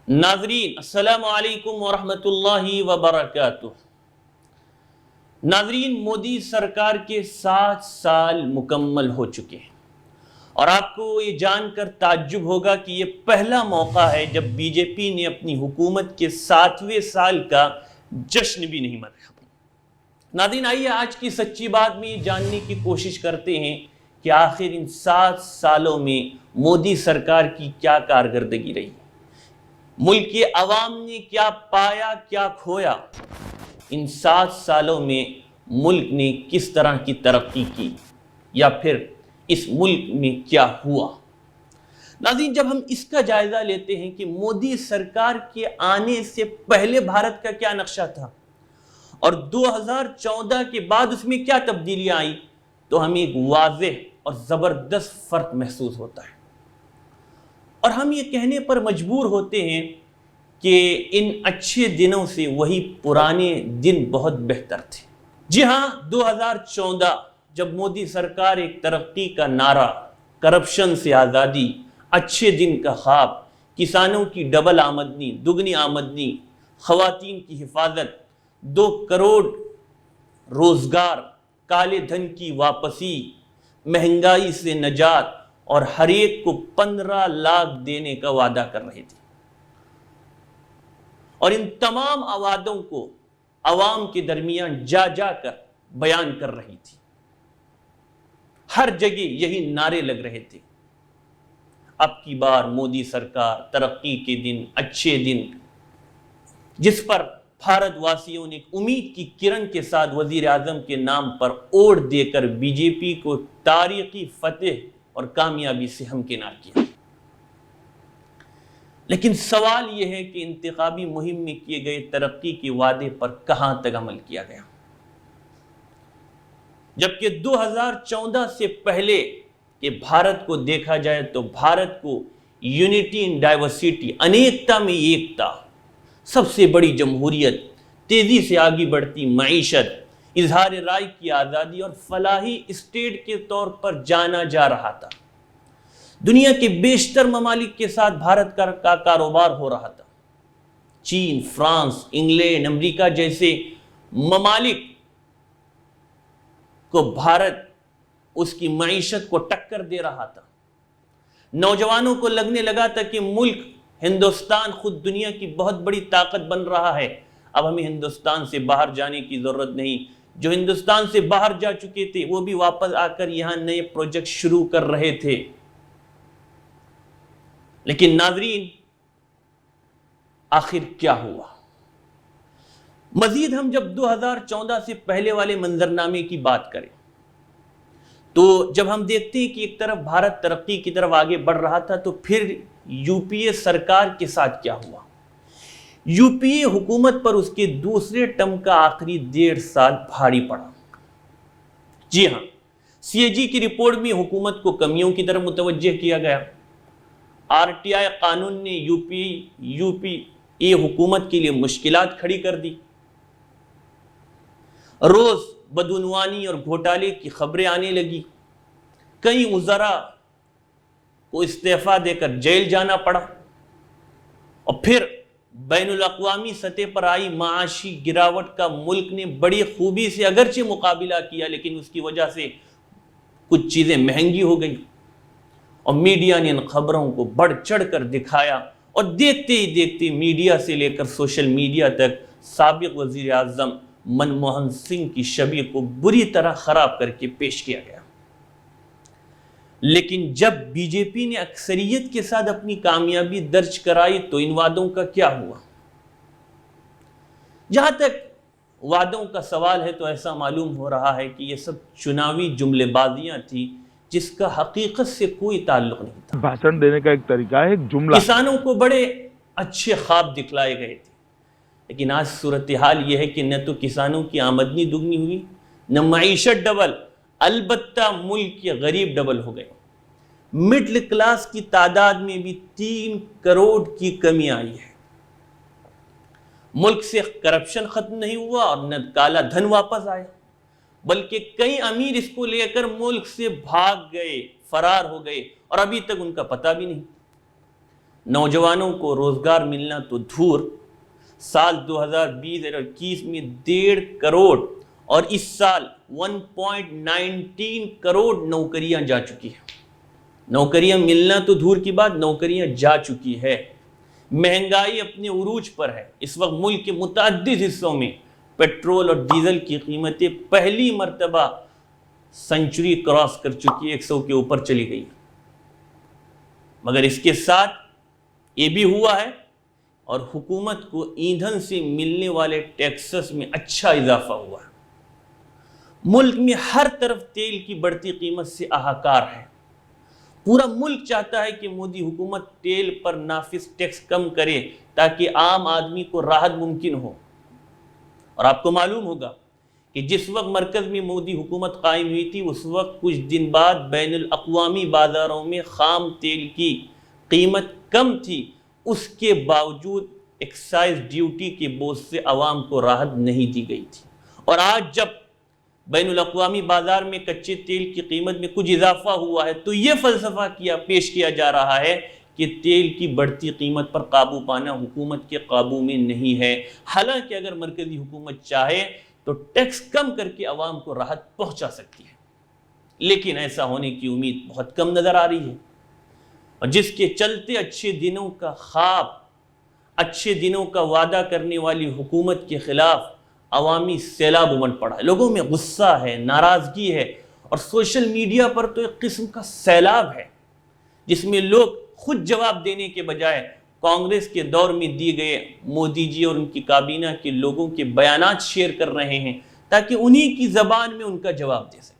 ناظرین السلام علیکم ورحمۃ اللہ وبرکاتہ۔ ناظرین، مودی سرکار کے 7 سال مکمل ہو چکے ہیں اور آپ کو یہ جان کر تعجب ہوگا کہ یہ پہلا موقع ہے جب بی جے پی نے اپنی حکومت کے 7ویں سال کا جشن بھی نہیں منایا۔ ناظرین، آئیے آج کی سچی بات میں یہ جاننے کی کوشش کرتے ہیں کہ آخر ان 7 سالوں میں مودی سرکار کی کیا کارکردگی رہی، ملک کے عوام نے کیا پایا کیا کھویا، ان 7 سالوں میں ملک نے کس طرح کی ترقی کی یا پھر اس ملک میں کیا ہوا۔ ناظرین، جب ہم اس کا جائزہ لیتے ہیں کہ مودی سرکار کے آنے سے پہلے بھارت کا کیا نقشہ تھا اور 2014 کے بعد اس میں کیا تبدیلیاں آئیں، تو ہمیں ایک واضح اور زبردست فرق محسوس ہوتا ہے اور ہم یہ کہنے پر مجبور ہوتے ہیں کہ ان اچھے دنوں سے وہی پرانے دن بہت بہتر تھے۔ جی ہاں، 2014 جب مودی سرکار ایک ترقی کا نعرہ، کرپشن سے آزادی، اچھے دن کا خواب، کسانوں کی ڈبل آمدنی، دگنی آمدنی، خواتین کی حفاظت، 2 کروڑ روزگار، کالے دھن کی واپسی، مہنگائی سے نجات اور ہر ایک کو 15 لاکھ دینے کا وعدہ کر رہے تھے، اور ان تمام وعدوں کو عوام کے درمیان جا جا کر بیان کر رہی تھی۔ ہر جگہ یہی نعرے لگ رہے تھے، اب کی بار مودی سرکار، ترقی کے دن، اچھے دن، جس پر بھارت واسیوں نے امید کی کرن کے ساتھ وزیر اعظم کے نام پر ووٹ دے کر بی جے پی کو تاریخی فتح اور کامیابی سے ہمکنار کیا۔ لیکن سوال یہ ہے کہ انتخابی مہم میں کیے گئے ترقی کے وعدے پر کہاں تک عمل کیا گیا، جبکہ 2014 سے پہلے کہ بھارت کو دیکھا جائے تو بھارت کو یونٹی ان ڈائیورسٹی، انیکتا میں ایکتا، سب سے بڑی جمہوریت، تیزی سے آگے بڑھتی معیشت، اظہار رائے کی آزادی اور فلاحی اسٹیٹ کے طور پر جانا جا رہا تھا۔ دنیا کے بیشتر ممالک کے ساتھ بھارت کا کاروبار ہو رہا تھا۔ چین، فرانس، انگلینڈ، امریکہ جیسے ممالک کو بھارت اس کی معیشت کو ٹکر دے رہا تھا۔ نوجوانوں کو لگنے لگا تھا کہ ملک ہندوستان خود دنیا کی بہت بڑی طاقت بن رہا ہے، اب ہمیں ہندوستان سے باہر جانے کی ضرورت نہیں۔ جو ہندوستان سے باہر جا چکے تھے وہ بھی واپس آ کر یہاں نئے پروجیکٹ شروع کر رہے تھے۔ لیکن ناظرین، آخر کیا ہوا؟ مزید ہم جب 2014 سے پہلے والے منظرنامے کی بات کریں تو جب ہم دیکھتے ہیں کہ ایک طرف بھارت ترقی کی طرف آگے بڑھ رہا تھا تو پھر یو پی اے سرکار کے ساتھ کیا ہوا؟ یو پی اے حکومت پر اس کے دوسرے ٹرم کا آخری 1.5 سال بھاری پڑا۔ جی ہاں، سی اے جی کی رپورٹ میں حکومت کو کمیوں کی طرف متوجہ کیا گیا۔ آر ٹی آئی قانون نے یو پی اے حکومت کے لیے مشکلات کھڑی کر دی۔ روز بدعنوانی اور گھوٹالے کی خبریں آنے لگی، کئی وزراء کو استعفیٰ دے کر جیل جانا پڑا، اور پھر بین الاقوامی سطح پر آئی معاشی گراوٹ کا ملک نے بڑی خوبی سے اگرچہ مقابلہ کیا، لیکن اس کی وجہ سے کچھ چیزیں مہنگی ہو گئی، اور میڈیا نے ان خبروں کو بڑھ چڑھ کر دکھایا، اور دیکھتے ہی دیکھتے میڈیا سے لے کر سوشل میڈیا تک سابق وزیر اعظم منموہن سنگھ کی شبیہ کو بری طرح خراب کر کے پیش کیا گیا۔ لیکن جب بی جے پی نے اکثریت کے ساتھ اپنی کامیابی درج کرائی تو ان وعدوں کا کیا ہوا؟ جہاں تک وعدوں کا سوال ہے تو ایسا معلوم ہو رہا ہے کہ یہ سب چناوی جملے بازیاں تھیں جس کا حقیقت سے کوئی تعلق نہیں تھا۔ بھاشن دینے کا ایک طریقہ ہے، ایک جملہ۔ کسانوں کو بڑے اچھے خواب دکھلائے گئے تھے، لیکن آج صورتحال یہ ہے کہ نہ تو کسانوں کی آمدنی دگنی ہوئی، نہ معیشت ڈبل، البتہ ملک کے غریب ڈبل ہو گئے۔ مڈل کلاس کی تعداد میں بھی 3 کروڑ کی کمی آئی ہے۔ ملک سے کرپشن ختم نہیں ہوا اور نہ کالا دھن واپس آیا، بلکہ کئی امیر اس کو لے کر ملک سے بھاگ گئے، فرار ہو گئے، اور ابھی تک ان کا پتہ بھی نہیں۔ نوجوانوں کو روزگار ملنا تو دور، سال 2020 اور 21 میں 1.5 کروڑ اور اس سال 1.19 کروڑ نوکریاں جا چکی ہیں۔ نوکریاں ملنا تو دور کی بات، نوکریاں جا چکی ہے۔ مہنگائی اپنے عروج پر ہے۔ اس وقت ملک کے متعدد حصوں میں پیٹرول اور ڈیزل کی قیمتیں پہلی مرتبہ سنچری کراس کر چکی ہے، 100 کے اوپر چلی گئی۔ مگر اس کے ساتھ یہ بھی ہوا ہے اور حکومت کو ایندھن سے ملنے والے ٹیکسز میں اچھا اضافہ ہوا ہے۔ ملک میں ہر طرف تیل کی بڑھتی قیمت سے ہاہاکار ہے۔ پورا ملک چاہتا ہے کہ مودی حکومت تیل پر نافذ ٹیکس کم کرے تاکہ عام آدمی کو راحت ممکن ہو۔ اور آپ کو معلوم ہوگا کہ جس وقت مرکز میں مودی حکومت قائم ہوئی تھی، اس وقت کچھ دن بعد بین الاقوامی بازاروں میں خام تیل کی قیمت کم تھی، اس کے باوجود ایکسائز ڈیوٹی کے بوجھ سے عوام کو راحت نہیں دی گئی تھی۔ اور آج جب بین الاقوامی بازار میں کچے تیل کی قیمت میں کچھ اضافہ ہوا ہے تو یہ فلسفہ پیش کیا جا رہا ہے کہ تیل کی بڑھتی قیمت پر قابو پانا حکومت کے قابو میں نہیں ہے۔ حالانکہ اگر مرکزی حکومت چاہے تو ٹیکس کم کر کے عوام کو راحت پہنچا سکتی ہے، لیکن ایسا ہونے کی امید بہت کم نظر آ رہی ہے، اور جس کے چلتے اچھے دنوں کا خواب، اچھے دنوں کا وعدہ کرنے والی حکومت کے خلاف عوامی سیلاب امڈ پڑا ہے۔ لوگوں میں غصہ ہے، ناراضگی ہے، اور سوشل میڈیا پر تو ایک قسم کا سیلاب ہے جس میں لوگ خود جواب دینے کے بجائے کانگریس کے دور میں دیے گئے مودی جی اور ان کی کابینہ کے لوگوں کے بیانات شیئر کر رہے ہیں تاکہ انہی کی زبان میں ان کا جواب دے سکے۔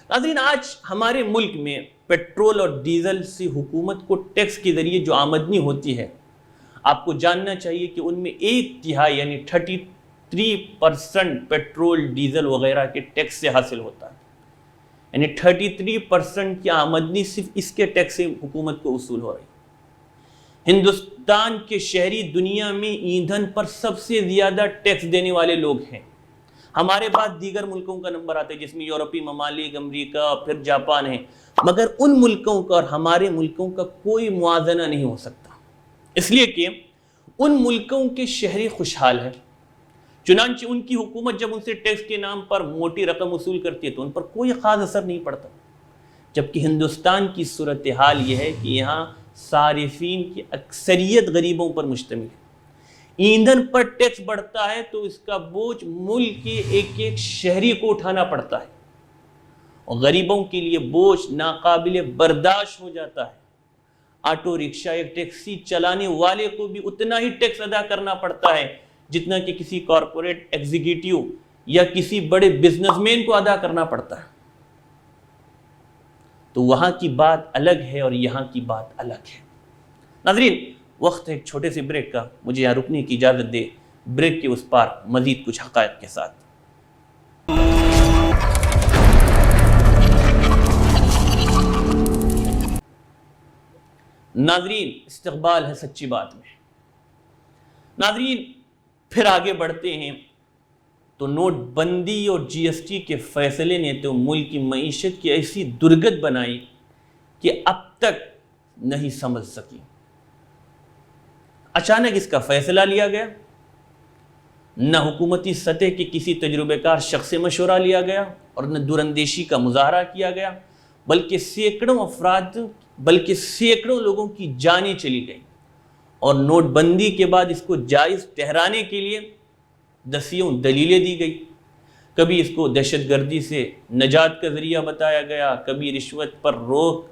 ناظرین، آج ہمارے ملک میں پیٹرول اور ڈیزل سے حکومت کو ٹیکس کے ذریعے جو آمدنی ہوتی ہے، آپ کو جاننا چاہیے کہ ان میں 1/3 یعنی 33% پیٹرول ڈیزل وغیرہ کے ٹیکس سے حاصل ہوتا ہے۔ یعنی 33% کی آمدنی صرف اس کے ٹیکس سے حکومت کو وصول ہو رہی ہے۔ ہندوستان کے شہری دنیا میں ایندھن پر سب سے زیادہ ٹیکس دینے والے لوگ ہیں۔ ہمارے بعد دیگر ملکوں کا نمبر آتا ہے جس میں یورپی ممالک، امریکہ، پھر جاپان ہے، مگر ان ملکوں کا اور ہمارے ملکوں کا کوئی موازنہ نہیں ہو سکتا، اس لیے کہ ان ملکوں کے شہری خوشحال ہیں۔ چنانچہ ان کی حکومت جب ان سے ٹیکس کے نام پر موٹی رقم وصول کرتی ہے تو ان پر کوئی خاص اثر نہیں پڑتا، جبکہ ہندوستان کی صورتحال یہ ہے کہ یہاں صارفین کی اکثریت غریبوں پر مشتمل ہے۔ ایندھن پر ٹیکس بڑھتا ہے تو اس کا بوجھ ملک کے ایک ایک شہری کو اٹھانا پڑتا ہے، اور غریبوں کے لیے بوجھ ناقابل برداشت ہو جاتا ہے۔ آٹو رکشہ ایک ٹیکسی چلانے والے کو بھی اتنا ہی ٹیکس ادا کرنا پڑتا ہے جتنا کہ کسی کارپوریٹ ایگزیکٹو یا کسی بڑے بزنس مین کو ادا کرنا پڑتا ہے۔ تو وہاں کی بات الگ ہے اور یہاں کی بات الگ ہے۔ ناظرین، وقت ہے ایک چھوٹے سے بریک کا، مجھے یہاں رکنے کی اجازت دے، بریک کے اس پار مزید کچھ حقائق کے ساتھ۔ ناظرین، استقبال ہے سچی بات میں۔ ناظرین، پھر آگے بڑھتے ہیں تو نوٹ بندی اور جی ایس ٹی کے فیصلے نے تو ملک کی معیشت کی ایسی درگت بنائی کہ اب تک نہیں سمجھ سکی۔ اچانک اس کا فیصلہ لیا گیا، نہ حکومتی سطح کے کسی تجربہ کار شخص سے مشورہ لیا گیا اور نہ دوراندیشی کا مظاہرہ کیا گیا، بلکہ سینکڑوں لوگوں کی جانیں چلی گئی، اور نوٹ بندی کے بعد اس کو جائز ٹھہرانے کے لیے دسیوں دلیلیں دی گئی۔ کبھی اس کو دہشت گردی سے نجات کا ذریعہ بتایا گیا، کبھی رشوت پر روک،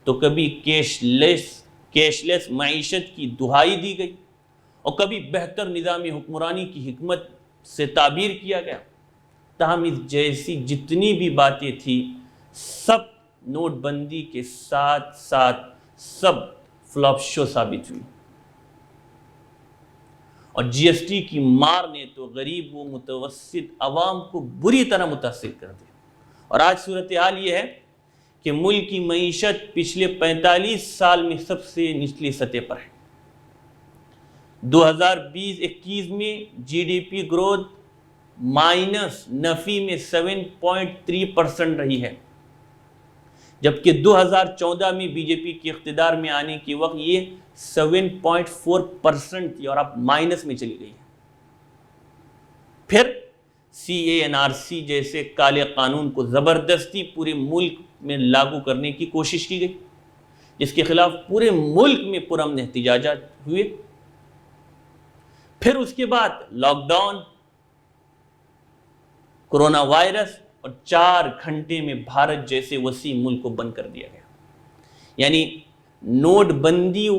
تو کبھی کیش لیس معیشت کی دہائی دی گئی، اور کبھی بہتر نظام حکمرانی کی حکمت سے تعبیر کیا گیا۔ تاہم اس جیسی جتنی بھی باتیں تھیں سب نوٹ بندی کے ساتھ ساتھ سب فلاپ شو ثابت ہوئی، اور جی ایس ٹی کی مار نے تو غریب و متوسط عوام کو بری طرح متاثر کر دیا۔ اور آج صورتحال یہ ہے کہ ملک کی معیشت پچھلے 45 سال میں سب سے نچلی سطح پر ہے۔ 2020-21 میں جی ڈی پی گروتھ نفی میں 7.3% رہی ہے، جبکہ 2014 میں بی جے پی کے اقتدار میں آنے کے وقت یہ 7.4% تھی اور اب مائنس میں چلی گئی ہے۔ پھر CANRC جیسے کالے قانون کو زبردستی پورے ملک میں لاگو کرنے کی کوشش کی گئی، جس کے خلاف پورے ملک میں پرامن احتجاجات ہوئے۔ پھر اس کے بعد لاک ڈاؤن، کرونا وائرس، اور 4 گھنٹے میں بھارت جیسے وسیع ملک کو بند کر دیا گیا۔ یعنی نوٹ بندی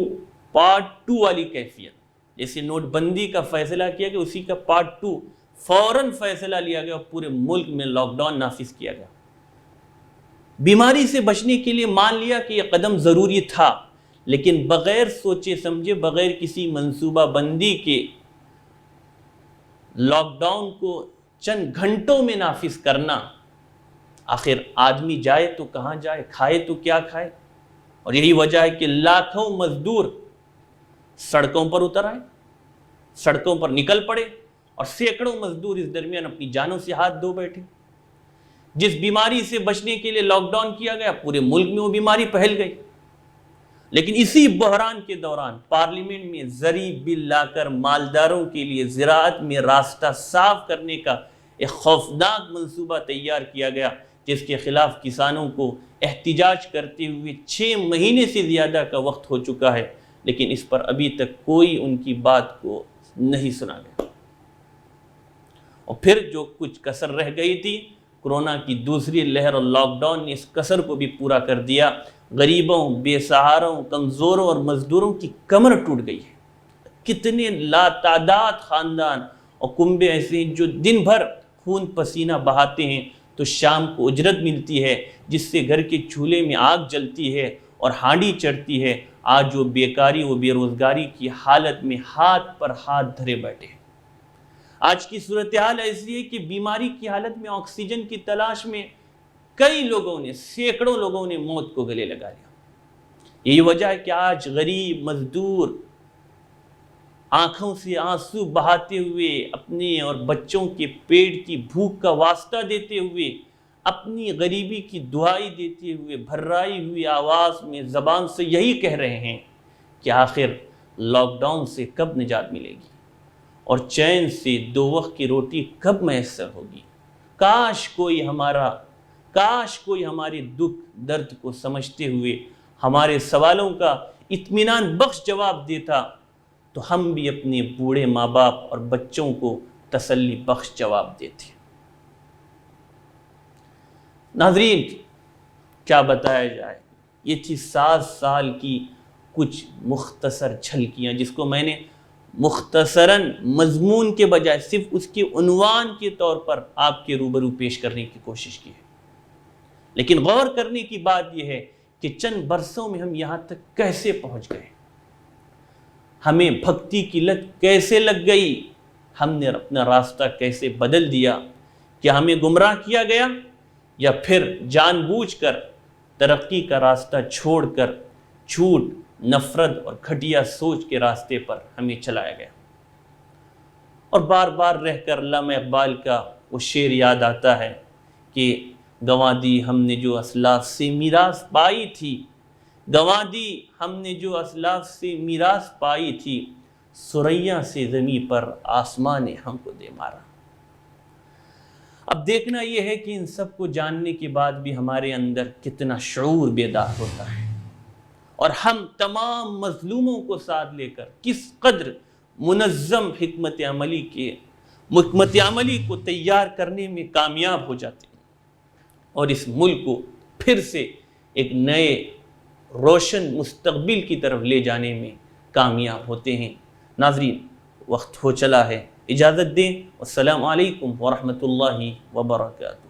پارٹ 2 والی کیفیت، جیسے نوٹ بندی کا فیصلہ کیا گیا اسی کا پارٹ 2 فوراً فیصلہ لیا گیا اور پورے ملک میں لاک ڈاؤن نافذ کیا گیا۔ بیماری سے بچنے کے لیے مان لیا کہ یہ قدم ضروری تھا، لیکن بغیر سوچے سمجھے، بغیر کسی منصوبہ بندی کے لاک ڈاؤن کو چند گھنٹوں میں نافذ کرنا، آخر آدمی جائے تو کہاں جائے، کھائے تو کیا کھائے؟ اور یہی وجہ ہے کہ لاکھوں مزدور سڑکوں پر اتر آئے، سڑکوں پر نکل پڑے، اور سینکڑوں مزدور اس درمیان اپنی جانوں سے ہاتھ دھو بیٹھے۔ جس بیماری سے بچنے کے لیے لاک ڈاؤن کیا گیا، پورے ملک میں وہ بیماری پھیل گئی۔ لیکن اسی بحران کے دوران پارلیمنٹ میں زرعی بل لا کر مالداروں کے لیے زراعت میں راستہ صاف کرنے کا ایک خوفناک منصوبہ تیار کیا گیا، جس کے خلاف کسانوں کو احتجاج کرتے ہوئے 6 مہینے سے زیادہ کا وقت ہو چکا ہے، لیکن اس پر ابھی تک کوئی ان کی بات کو نہیں سنا گیا۔ اور پھر جو کچھ کسر رہ گئی تھی، کرونا کی دوسری لہر اور لاک ڈاؤن نے اس کسر کو بھی پورا کر دیا۔ غریبوں، بے سہاروں، کمزوروں اور مزدوروں کی کمر ٹوٹ گئی ہے۔ کتنے لاتعداد خاندان اور کنبے ایسے ہیں جو دن بھر خون پسینہ بہاتے ہیں تو شام کو اجرت ملتی ہے، جس سے گھر کے چولہے میں آگ جلتی ہے اور ہانڈی چڑھتی ہے۔ آج وہ بیکاری و بے روزگاری کی حالت میں ہاتھ پر ہاتھ دھرے بیٹھے ہیں۔ آج کی صورتحال ایسی ہے کہ بیماری کی حالت میں آکسیجن کی تلاش میں کئی لوگوں نے، سینکڑوں لوگوں نے موت کو گلے لگا لیا۔ یہی وجہ ہے کہ آج غریب مزدور آنکھوں سے آنسو بہاتے ہوئے، اپنے اور بچوں کے پیٹ کی بھوک کا واسطہ دیتے ہوئے، اپنی غریبی کی دعائی دیتے ہوئے، بھررائی ہوئی آواز میں زبان سے یہی کہہ رہے ہیں کہ آخر لاک ڈاؤن سے کب نجات ملے گی اور چین سے 2 وقت کی روٹی کب میسر ہوگی۔ کاش کوئی ہمارے دکھ درد کو سمجھتے ہوئے ہمارے سوالوں کا اطمینان بخش جواب دیتا، تو ہم بھی اپنے بوڑھے ماں باپ اور بچوں کو تسلی بخش جواب دیتے۔ ناظرین، کیا بتایا جائے، یہ تھی 7 سال کی کچھ مختصر جھلکیاں، جس کو میں نے مختصراً مضمون کے بجائے صرف اس کے عنوان کے طور پر آپ کے روبرو پیش کرنے کی کوشش کی ہے۔ لیکن غور کرنے کی بات یہ ہے کہ چند برسوں میں ہم یہاں تک کیسے پہنچ گئے، ہمیں بھکتی کی لت کیسے لگ گئی، ہم نے اپنا راستہ کیسے بدل دیا، کیا ہمیں گمراہ کیا گیا یا پھر جان بوجھ کر ترقی کا راستہ چھوڑ کر جھوٹ، نفرت اور گھٹیا سوچ کے راستے پر ہمیں چلایا گیا۔ اور بار بار رہ کر علامہ اقبال کا وہ شعر یاد آتا ہے کہ گنوا دی ہم نے جو اسلاف سے میراث پائی تھی، گنوا دی ہم نے جو اسلاف سے میراث پائی تھی، ثریا سے زمیں پر آسمان نے ہم کو دے مارا۔ اب دیکھنا یہ ہے کہ ان سب کو جاننے کے بعد بھی ہمارے اندر کتنا شعور بیدار ہوتا ہے، اور ہم تمام مظلوموں کو ساتھ لے کر کس قدر منظم حکمت عملی کو تیار کرنے میں کامیاب ہو جاتے ہیں، اور اس ملک کو پھر سے ایک نئے روشن مستقبل کی طرف لے جانے میں کامیاب ہوتے ہیں۔ ناظرین، وقت ہو چلا ہے، اجازت دیں۔ السلام علیکم ورحمۃ اللہ وبرکاتہ۔